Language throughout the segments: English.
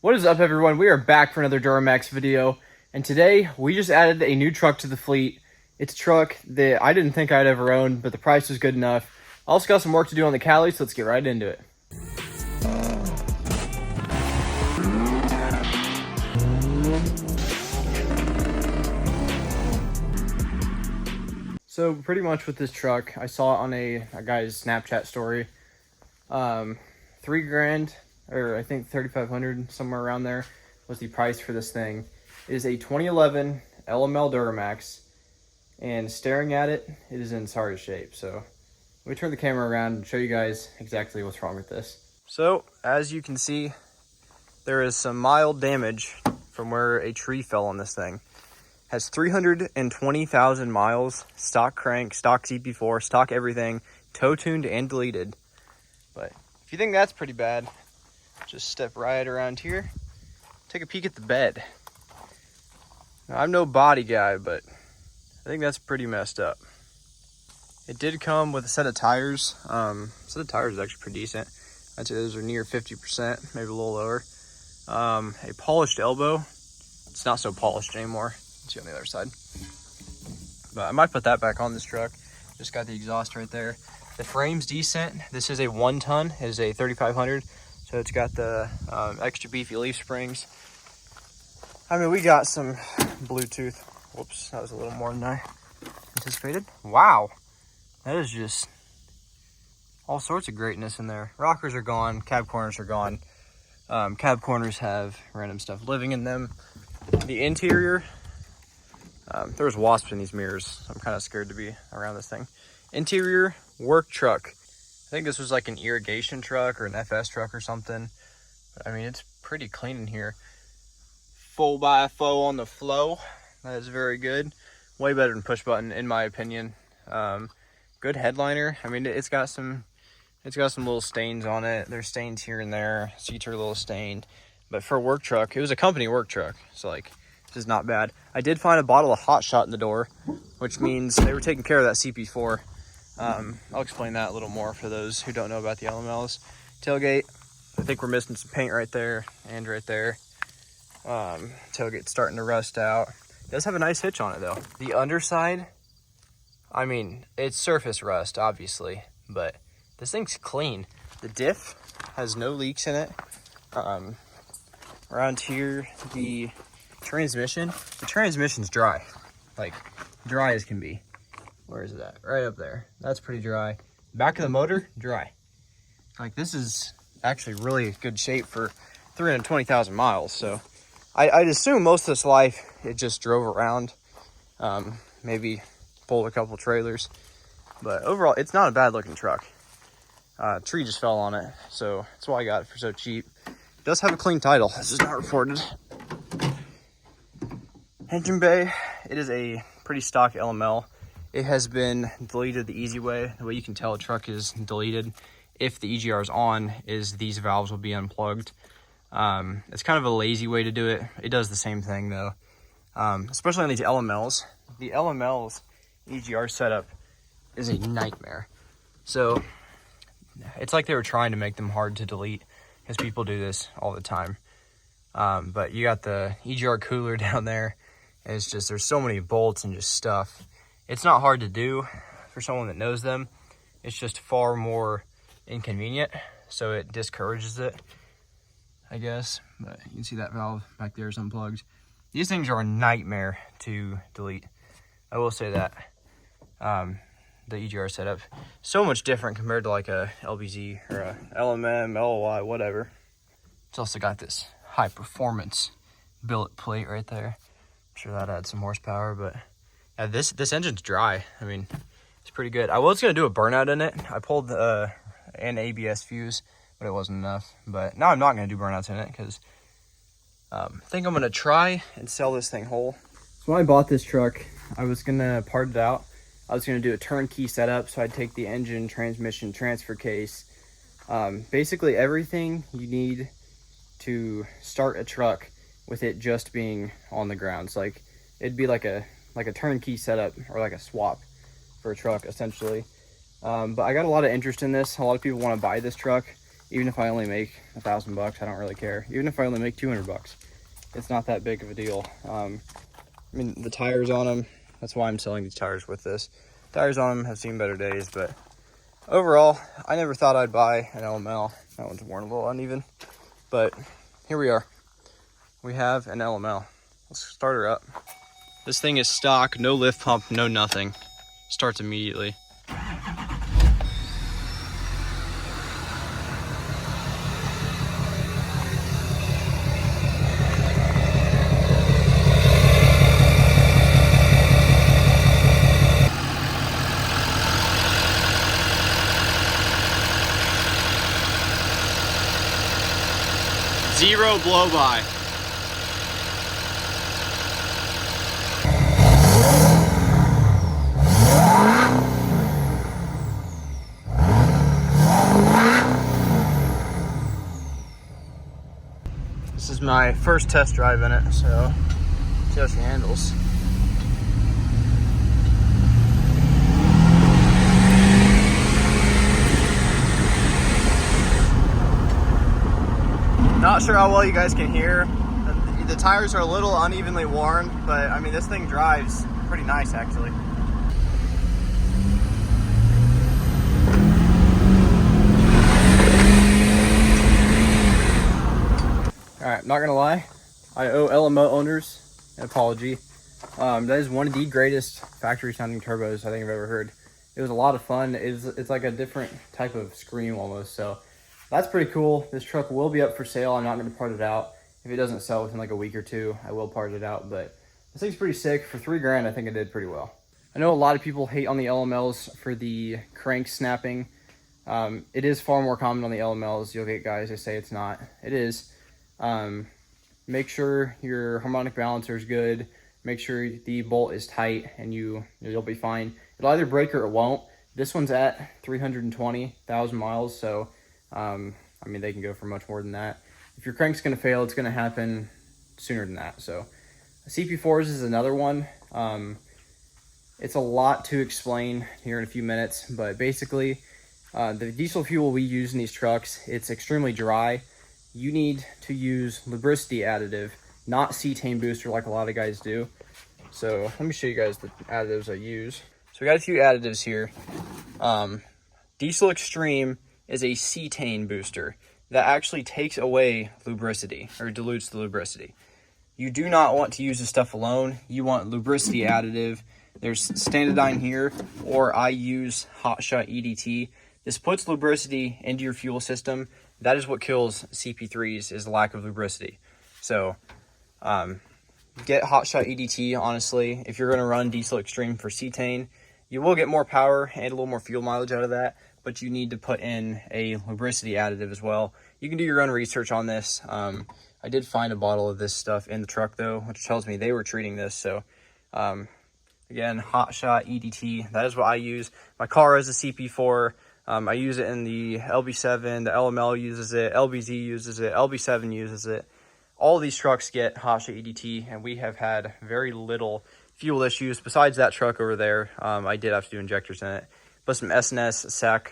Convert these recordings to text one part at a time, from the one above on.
What is up, everyone? We are back for another Duramax video, and today we just added a new truck to the fleet. It's a truck that I didn't think I'd ever own, but the price was good enough. I also got some work to do on the Cali, so let's get right into it. So pretty much with this truck, I saw it on a guy's Snapchat story. $3,000, or I think 3,500, somewhere around there, was the price for this thing. It is a 2011 LML Duramax, and staring at it, it is in sorry shape. So let me turn the camera around and show you guys exactly what's wrong with this. So as you can see, there is some mild damage from where a tree fell on this thing. Has 320,000 miles, stock crank, stock CP4, stock everything, tow tuned and deleted. But if you think that's pretty bad, just step right around here, take a peek at the bed. Now, I'm no body guy, but I think that's pretty messed up. It did come with a set of tires. Set of tires is actually pretty decent. I'd say those are near 50%, maybe a little lower. A polished elbow. It's not so polished anymore. See on the other side. But I might put that back on this truck. Just got the exhaust right there. The frame's decent. This is a 1 ton. It is a 3,500. So it's got the extra beefy leaf springs. I mean, we got some Bluetooth. Whoops, that was a little more than I anticipated. Wow, that is just all sorts of greatness in there. Rockers are gone. Cab corners are gone. Cab corners have random stuff living in them. The interior, there's wasps in these mirrors. I'm kind of scared to be around this thing. Interior, work truck. I think this was like an irrigation truck or an FS truck or something. But I mean, it's pretty clean in here. 4x4 on the flow. That is very good. Way better than push button, in my opinion. Good headliner. I mean, it's got some little stains on it. There's stains here and there. Seats are a little stained. But for a work truck, it was a company work truck. So like, this is not bad. I did find a bottle of Hot Shot in the door, which means they were taking care of that CP4. I'll explain that a little more for those who don't know about the LMLs. Tailgate, I think we're missing some paint right there and right there. Tailgate's starting to rust out. It does have a nice hitch on it though. The underside, I mean, it's surface rust, obviously, but this thing's clean. The diff has no leaks in it. Around here, the transmission's dry, like dry as can be. Where is it at? Right up there. That's pretty dry. Back of the motor, dry. Like, this is actually really good shape for 320,000 miles. So I'd assume most of this life it just drove around, maybe pulled a couple trailers, but overall it's not a bad looking truck. Tree just fell on it, so that's why I got it for so cheap. It does have a clean title. This is not reported. Engine bay, it is a pretty stock LML. It has been deleted the easy way. The way you can tell a truck is deleted if the EGR is on is these valves will be unplugged. It's kind of a lazy way to do it. It does the same thing though, especially on these LMLs. The LML's EGR setup is a nightmare. So it's like they were trying to make them hard to delete because people do this all the time. But you got the EGR cooler down there. And it's just, there's so many bolts and just stuff. It's not hard to do for someone that knows them. It's just far more inconvenient. So it discourages it, I guess. But you can see that valve back there is unplugged. These things are a nightmare to delete. I will say that. The EGR setup, so much different compared to like a LBZ or a LMM, LOI, whatever. It's also got this high performance billet plate right there. I'm sure that adds some horsepower, but yeah, this engine's dry. I mean, it's pretty good. I was gonna do a burnout in it. I pulled an ABS fuse, but it wasn't enough. But now I'm not gonna do burnouts in it because I think I'm gonna try and sell this thing whole. So when I bought this truck, I was gonna part it out. I was gonna do a turnkey setup, so I'd take the engine, transmission, transfer case, basically everything you need to start a truck with it just being on the ground. It's like, it'd be like a turnkey setup or like a swap for a truck essentially. But I got a lot of interest in this. A lot of people want to buy this truck. Even if I only make $1,000, I don't really care. Even if I only make $200, it's not that big of a deal. I mean, the tires on them, that's why I'm selling these tires with this. Tires on them have seen better days, but overall, I never thought I'd buy an LML. That one's worn a little uneven, but here we are. We have an LML. Let's start her up. This thing is stock, no lift pump, no nothing. Starts immediately. Zero blow by. This is my first test drive in it, so see how she handles. Not sure how well you guys can hear. The tires are a little unevenly worn, but I mean, this thing drives pretty nice actually. All right, not gonna lie, I owe LMO owners an apology. That is one of the greatest factory sounding turbos I think I've ever heard. It was a lot of fun. It's like a different type of scream almost, so that's pretty cool. This truck will be up for sale. I'm not gonna part it out. If it doesn't sell within like a week or two, I will part it out, but this thing's pretty sick. For $3 grand, I think it did pretty well. I know a lot of people hate on the LMLs for the crank snapping. It is far more common on the LMLs. You'll get guys that say it's not. It is. Make sure your harmonic balancer is good. Make sure the bolt is tight and you'll be fine. It'll either break or it won't. This one's at 320,000 miles, so I mean, they can go for much more than that. If your crank's gonna fail, it's gonna happen sooner than that. So CP4s is another one. It's a lot to explain here in a few minutes, but basically the diesel fuel we use in these trucks, it's extremely dry. You need to use lubricity additive, not cetane booster like a lot of guys do. So let me show you guys the additives I use. So we got a few additives here. Diesel Extreme is a cetane booster that actually takes away lubricity or dilutes the lubricity. You do not want to use this stuff alone. You want lubricity additive. There's Standardine here, or I use Hot Shot EDT. This puts lubricity into your fuel system. That is what kills CP3s, is the lack of lubricity. So get Hot Shot EDT, honestly. If you're gonna run Diesel Extreme for cetane, you will get more power and a little more fuel mileage out of that, but you need to put in a lubricity additive as well. You can do your own research on this. I did find a bottle of this stuff in the truck though, which tells me they were treating this. So again, Hot Shot EDT, that is what I use. My car has a CP4. I use it in the LB7, the LML uses it, LBZ uses it, LB7 uses it. All these trucks get Hot Shot EDT, and we have had very little fuel issues. Besides that truck over there, I did have to do injectors in it. Put some S&S SAC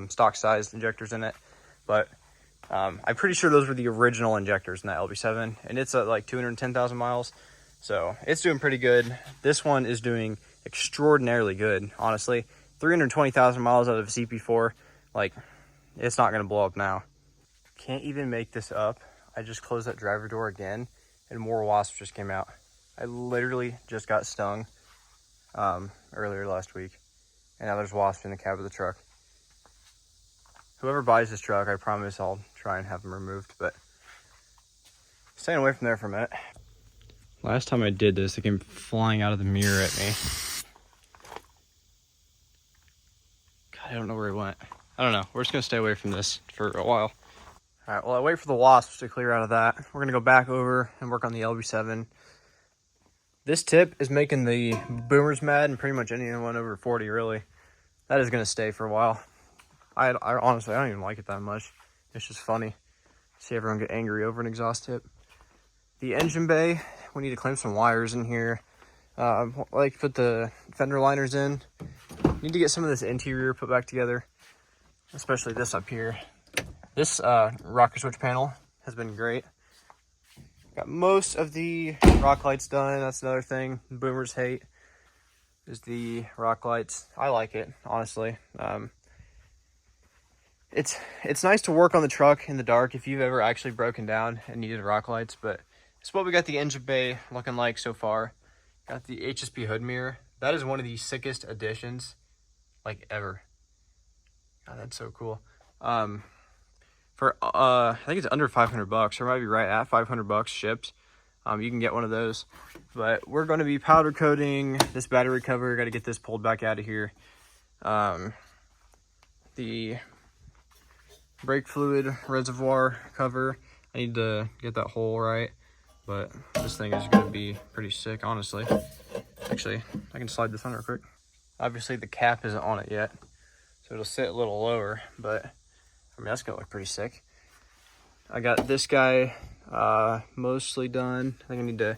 stock sized injectors in it, but I'm pretty sure those were the original injectors in that LB7, and it's at like 210,000 miles, so it's doing pretty good. This one is doing extraordinarily good, honestly. 320,000 miles out of a CP4, like, it's not gonna blow up now. Can't even make this up. I just closed that driver door again, and more wasps just came out. I literally just got stung earlier last week. And now there's wasps in the cab of the truck. Whoever buys this truck, I promise I'll try and have them removed, but staying away from there for a minute. Last time I did this, it came flying out of the mirror at me. God, I don't know where it went. I don't know. We're just gonna stay away from this for a while. All right, well, I wait for the wasps to clear out of that. We're gonna go back over and work on the LB7. This tip is making the boomers mad, and pretty much anyone over 40, really. That is going to stay for a while. I honestly, I don't even like it that much. It's just funny. See everyone get angry over an exhaust tip. The engine bay, we need to clamp some wires in here. Like put the fender liners in. Need to get some of this interior put back together, especially this up here. This rocker switch panel has been great. Got most of the rock lights done. That's another thing boomers hate, is the rock lights. I like it, honestly. It's nice to work on the truck in the dark if you've ever actually broken down and needed rock lights, but it's what we got the engine bay looking like so far. Got the HSP hood mirror. That is one of the sickest additions like ever. God, that's so cool. For I think it's under 500 bucks, or it might be right at 500 bucks shipped. You can get one of those. But we're going to be powder coating this battery cover. Got to get this pulled back out of here. The brake fluid reservoir cover, I need to get that hole right, but this thing is going to be pretty sick, honestly. Actually, I can slide this on real quick. Obviously the cap isn't on it yet, so it'll sit a little lower, but I mean, that's gonna look pretty sick. I got this guy mostly done. I think I need to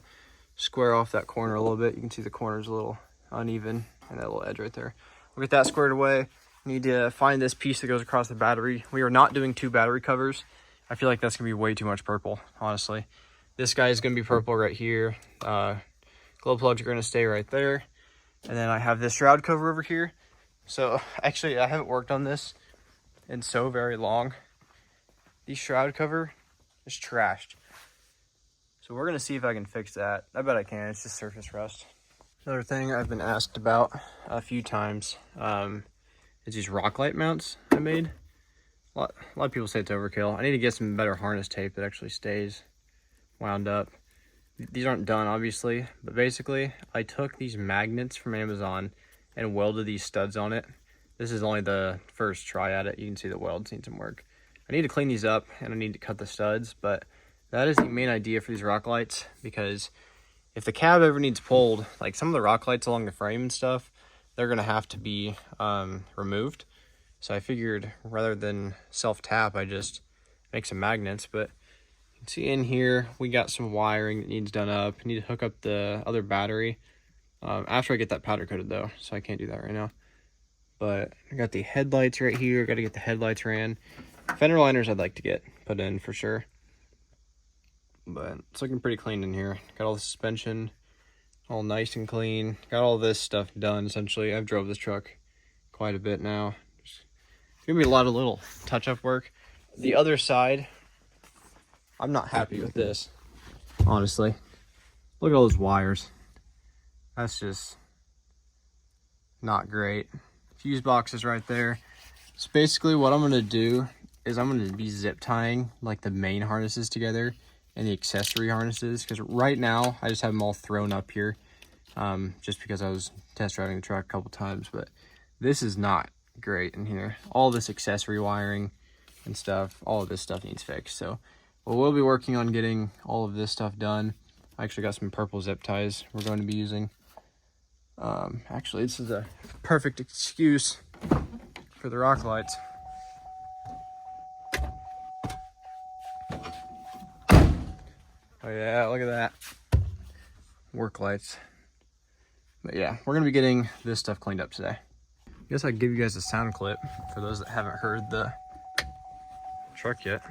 square off that corner a little bit. You can see the corner's a little uneven and that little edge right there. We'll get that squared away. Need to find this piece that goes across the battery. We are not doing 2 battery covers. I feel like that's gonna be way too much purple, honestly. This guy is gonna be purple right here. Glow plugs are gonna stay right there. And then I have this shroud cover over here. So actually I haven't worked on this in so very long. The shroud cover is trashed. So we're gonna see if I can fix that. I bet I can, it's just surface rust. Another thing I've been asked about a few times is these rock light mounts I made. A lot of people say it's overkill. I need to get some better harness tape that actually stays wound up. These aren't done, obviously, but basically I took these magnets from Amazon and welded these studs on it. This is only the first try at it. You can see the welds need some work. I need to clean these up and I need to cut the studs, but that is the main idea for these rock lights, because if the cab ever needs pulled, like some of the rock lights along the frame and stuff, they're gonna have to be removed. So I figured rather than self-tap, I just make some magnets. But you can see in here, we got some wiring that needs done up. I need to hook up the other battery after I get that powder coated though, so I can't do that right now. But I got the headlights right here. Got to get the headlights ran. Fender liners I'd like to get put in for sure. But it's looking pretty clean in here. Got all the suspension all nice and clean. Got all this stuff done essentially. I've drove this truck quite a bit now. It's gonna be a lot of little touch-up work. The other side, I'm not happy with this, honestly. Look at all those wires. That's just not great. Fuse box is right there. So basically what I'm gonna do is I'm gonna be zip tying like the main harnesses together and the accessory harnesses, because right now I just have them all thrown up here just because I was test driving the truck a couple times. But this is not great in here. All this accessory wiring and stuff, all of this stuff needs fixed. So we'll be working on getting all of this stuff done. I actually got some purple zip ties we're going to be using. Actually, this is a perfect excuse for the rock lights. Oh yeah, look at that. Work lights. But yeah, we're gonna be getting this stuff cleaned up today. I guess I'd give you guys a sound clip for those that haven't heard the truck yet.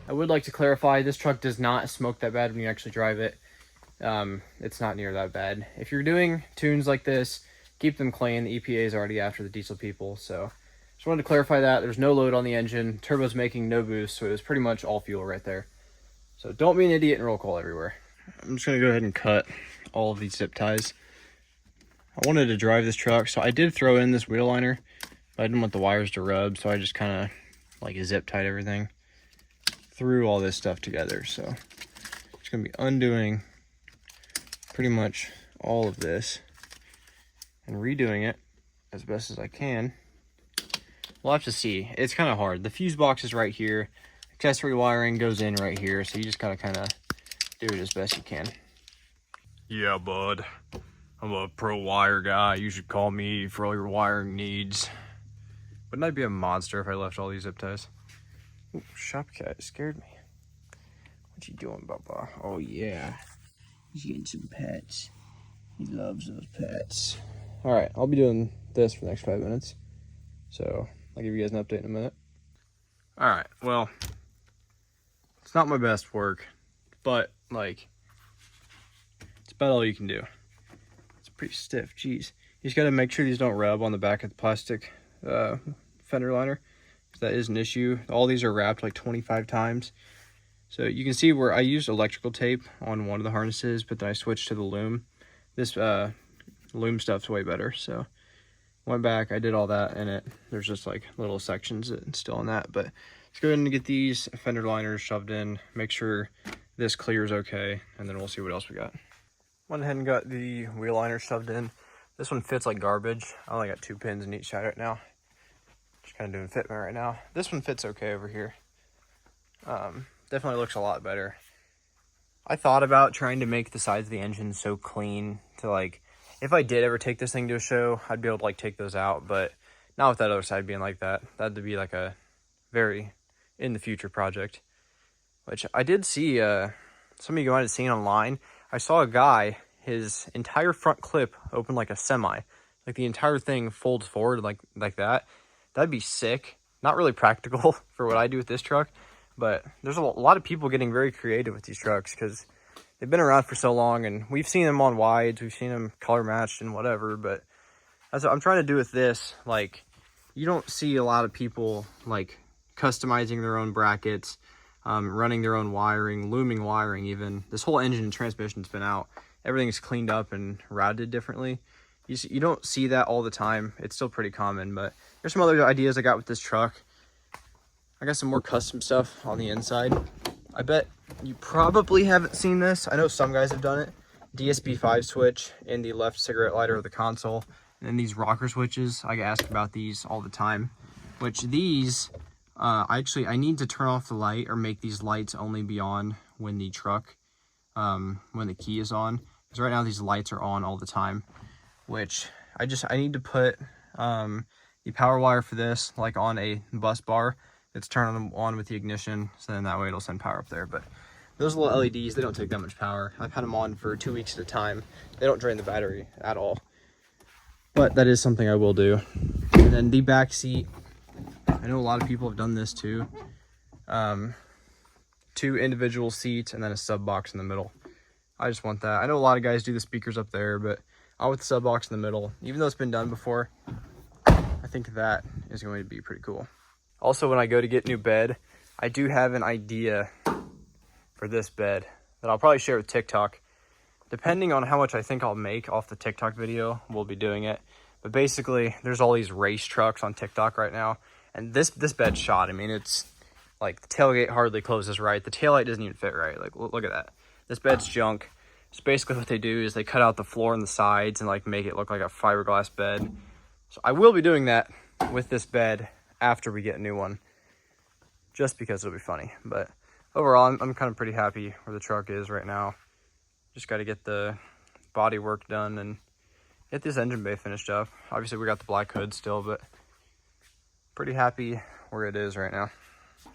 I would like to clarify, this truck does not smoke that bad when you actually drive it. It's not near that bad. If you're doing tunes like this, keep them clean. The EPA is already after the diesel people, so just wanted to clarify that. There's no load on the engine. Turbo's making no boost, so it was pretty much all fuel right there. So don't be an idiot and roll call everywhere. I'm just gonna go ahead and cut all of these zip ties. I wanted to drive this truck, so I did throw in this wheel liner, but I didn't want the wires to rub, so I just kind of like zip tied everything through all this stuff together. So it's gonna be undoing pretty much all of this and redoing it as best as I can. We'll have to see. It's kind of hard. The fuse box is right here. Accessory wiring goes in right here, so you just gotta kind of do it as best you can. Yeah, bud. I'm a pro wire guy. You should call me for all your wiring needs. Wouldn't I be a monster if I left all these zip ties? Ooh, Shopcat scared me. What you doing, Bubba? Oh, yeah. He's getting some pets. He loves those pets. All right, I'll be doing this for the next 5 minutes. So I'll give you guys an update in a minute. All right, well, it's not my best work, but like, it's about all you can do. It's pretty stiff, jeez. You just gotta make sure these don't rub on the back of the plastic fender liner, because that is an issue. All these are wrapped like 25 times. So you can see where I used electrical tape on one of the harnesses, but then I switched to the loom. This loom stuff's way better, so went back, I did all that in it. There's just like little sections that still in that, but let's go ahead and get these fender liners shoved in, make sure this clears okay, and then we'll see what else we got. Went ahead and got the wheel liner shoved in. This one fits like garbage. I only got 2 pins in each side right now. Just kind of doing fitment right now. This one fits okay over here. Definitely looks a lot better. I thought about trying to make the sides of the engine so clean to like, if I did ever take this thing to a show, I'd be able to like take those out, but not with that other side being like that. That'd be like a very in the future project, which I did see, some of you might have seen online. I saw a guy, his entire front clip opened like a semi, like the entire thing folds forward like that. That'd be sick. Not really practical for what I do with this truck, but there's a lot of people getting very creative with these trucks because they've been around for so long, and we've seen them on wides, we've seen them color matched and whatever, but that's what I'm trying to do with this. Like, you don't see a lot of people like customizing their own brackets, running their own wiring, looming wiring even. This whole engine and transmission's been out. Everything's cleaned up and routed differently. You don't see that all the time. It's still pretty common, but there's some other ideas I got with this truck. I got some more custom stuff on the inside. I bet you probably haven't seen this. I know some guys have done it. DSB5 switch in the left cigarette lighter of the console. And then these rocker switches. I get asked about these all the time. Which these, I need to turn off the light or make these lights only be on when the truck, when the key is on. Because right now these lights are on all the time. Which I need to put the power wire for this like on a bus bar. It's turning them on with the ignition, so then that way it'll send power up there. But those little LEDs, they don't take that much power. I've had them on for 2 weeks at a time. They don't drain the battery at all. But that is something I will do. And then the back seat, I know a lot of people have done this too. 2 individual seats and then a sub box in the middle. I just want that. I know a lot of guys do the speakers up there, but I want the sub box in the middle. Even though it's been done before, I think that is going to be pretty cool. Also, when I go to get new bed, I do have an idea for this bed that I'll probably share with TikTok. Depending on how much I think I'll make off the TikTok video, we'll be doing it. But basically, there's all these race trucks on TikTok right now. And this bed's shot. I mean, it's like the tailgate hardly closes right. The taillight doesn't even fit right. Like, look at that. This bed's junk. So basically what they do is they cut out the floor and the sides and like make it look like a fiberglass bed. So I will be doing that with this bed after we get a new one, just because it'll be funny. But overall, I'm kind of pretty happy where the truck is right now. Just got to get the body work done and get this engine bay finished up. Obviously, we got the black hood still, but pretty happy where it is right now.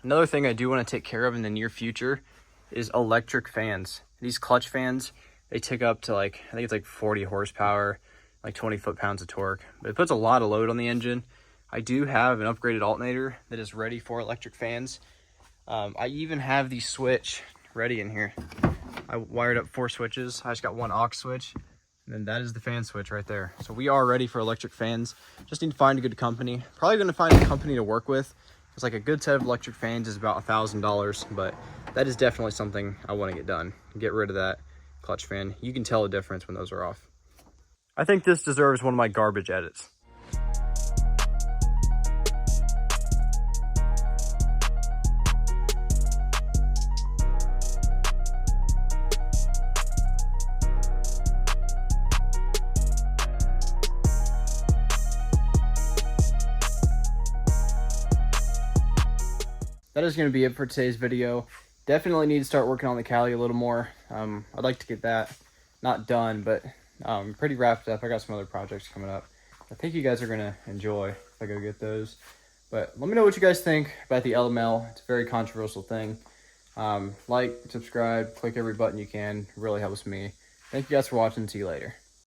Another thing I do want to take care of in the near future is electric fans. These clutch fans, they tick up to like, I think it's like 40 horsepower, like 20 foot-pounds of torque, but it puts a lot of load on the engine. I do have an upgraded alternator that is ready for electric fans. I even have the switch ready in here. I wired up 4 switches. I just got 1 aux switch, and then that is the fan switch right there. So we are ready for electric fans. Just need to find a good company. Probably going to find a company to work with. It's like a good set of electric fans is about $1,000, but that is definitely something I want to get done. Get rid of that clutch fan. You can tell the difference when those are off. I think this deserves one of my garbage edits. That is going to be it for today's video. Definitely need to start working on the Cali a little more. I'd like to get that not done, but pretty wrapped up. I got some other projects coming up. I think you guys are going to enjoy if I go get those. But let me know what you guys think about the LML. It's a very controversial thing. Like, subscribe, click every button you can. It really helps me. Thank you guys for watching. See you later.